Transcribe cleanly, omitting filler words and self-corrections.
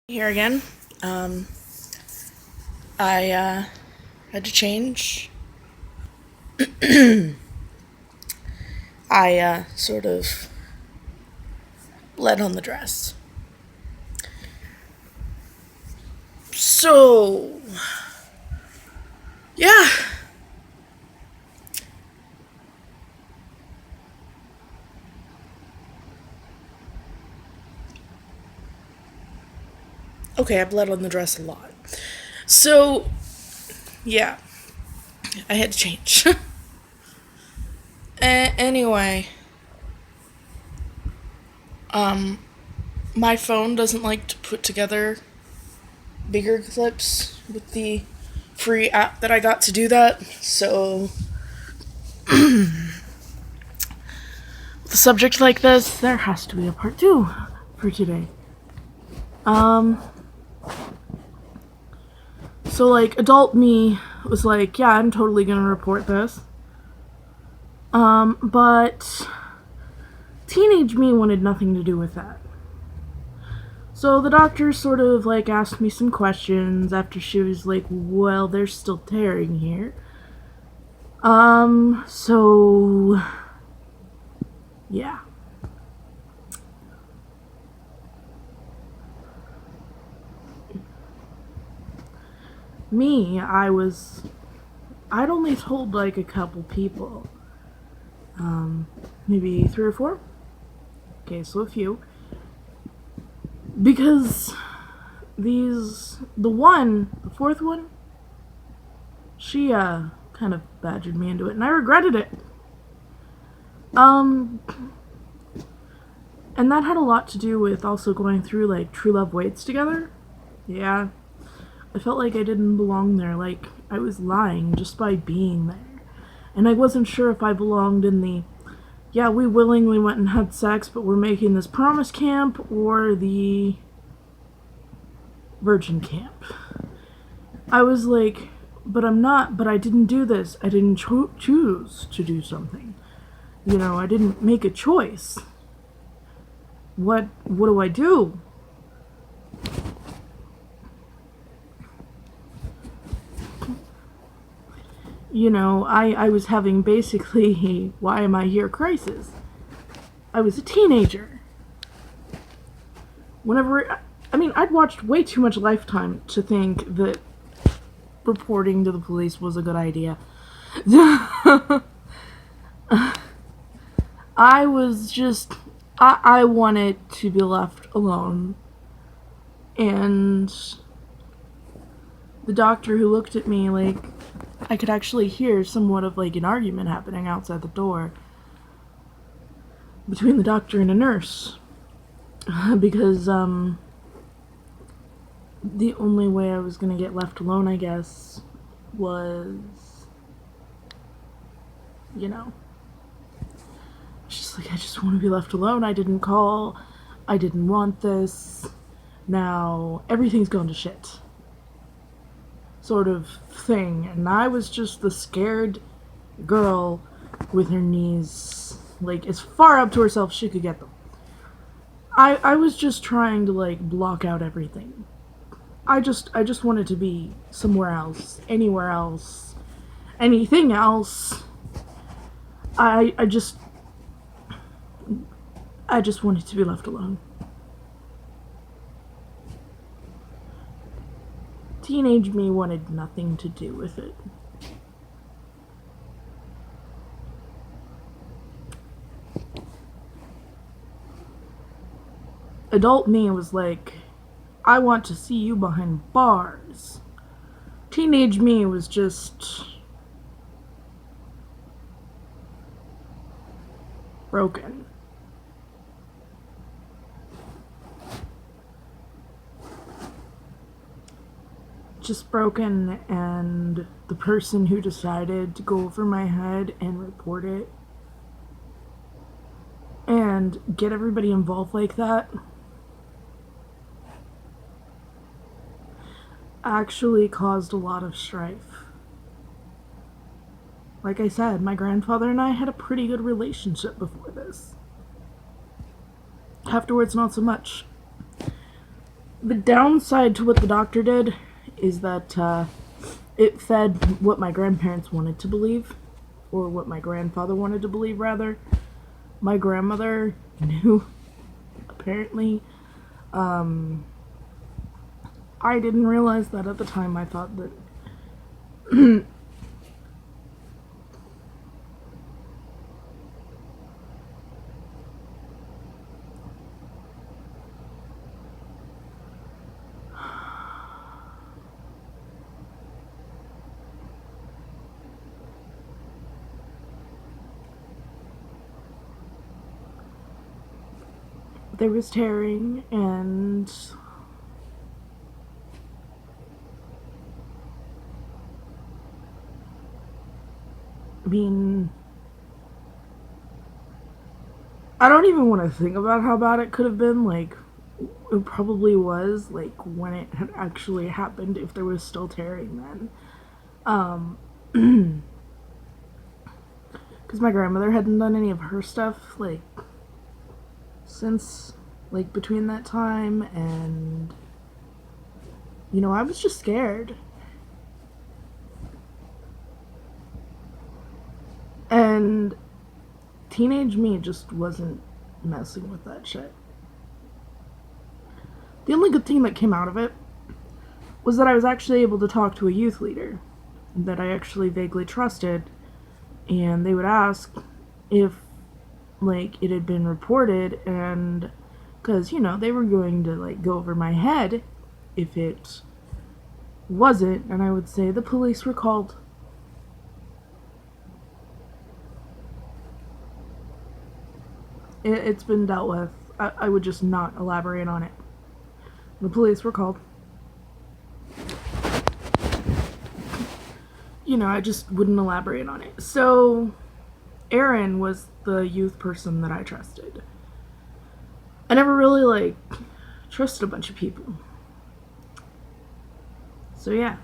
Here again. Um, I had to change. I sort of bled on the dress. So, yeah. Okay, I bled on the dress a lot. So, yeah, I had to change. Anyway, um, my phone doesn't like to put together bigger clips with the free app that I got to do that. So, with a subject like this, there has to be a part two for today. Um, so like adult me was like, yeah, I'm totally gonna report this. But teenage me wanted nothing to do with that. So the doctor sort of like asked me some questions after she was like, well, there's still tearing here. So yeah. Me, I'd only told like a couple people. Maybe 3 or 4. Okay, so a few. Because the fourth one, she kind of badgered me into it, and I regretted it. Um, and that had a lot to do with also going through like True Love Waits together. Yeah, I felt like I didn't belong there, like I was lying just by being there. And I wasn't sure if I belonged in the, yeah, we willingly went and had sex, but we're making this promise camp, or the virgin camp. I was like, but I'm not, but I didn't do this. I didn't choose to do something. You know, I didn't make a choice. What do I do? You know, I was having basically a why am I here crisis. I was a teenager. I'd watched way too much Lifetime to think that reporting to the police was a good idea. I was just, I wanted to be left alone. And the doctor who looked at me like, I could actually hear somewhat of like an argument happening outside the door between the doctor and a nurse. Because, the only way I was gonna get left alone, I guess, was, you know, just like, I just want to be left alone. I didn't call. I didn't want this. Now, everything's gone to shit. Sort of thing. And I was just the scared girl with her knees, like, as far up to herself as she could get them. I was just trying to, like, block out everything. I just wanted to be somewhere else, anywhere else, anything else. I just wanted to be left alone. Teenage me wanted nothing to do with it. Adult me was like, I want to see you behind bars. Teenage me was just broken. Just broken, and the person who decided to go over my head and report it and get everybody involved like that actually caused a lot of strife. Like I said, my grandfather and I had a pretty good relationship before this. Afterwards, not so much. The downside to what the doctor did is that it fed what my grandparents wanted to believe, or what my grandfather wanted to believe, rather. My grandmother knew, apparently. I didn't realize that at the time. I thought that there was tearing, and I mean, I don't even want to think about how bad it could have been. Like, it probably was, like, when it had actually happened, if there was still tearing then. Because my grandmother hadn't done any of her stuff, like, since, like, between that time, and, you know, I was just scared. And teenage me just wasn't messing with that shit. The only good thing that came out of it was that I was actually able to talk to a youth leader that I actually vaguely trusted, and they would ask if, like, it had been reported, and because, you know, they were going to, like, go over my head if it wasn't, and I would say the police were called. It's been dealt with. I would just not elaborate on it. The police were called. You know, I just wouldn't elaborate on it. So, Aaron was the youth person that I trusted. I never really, like, trusted a bunch of people. So, yeah.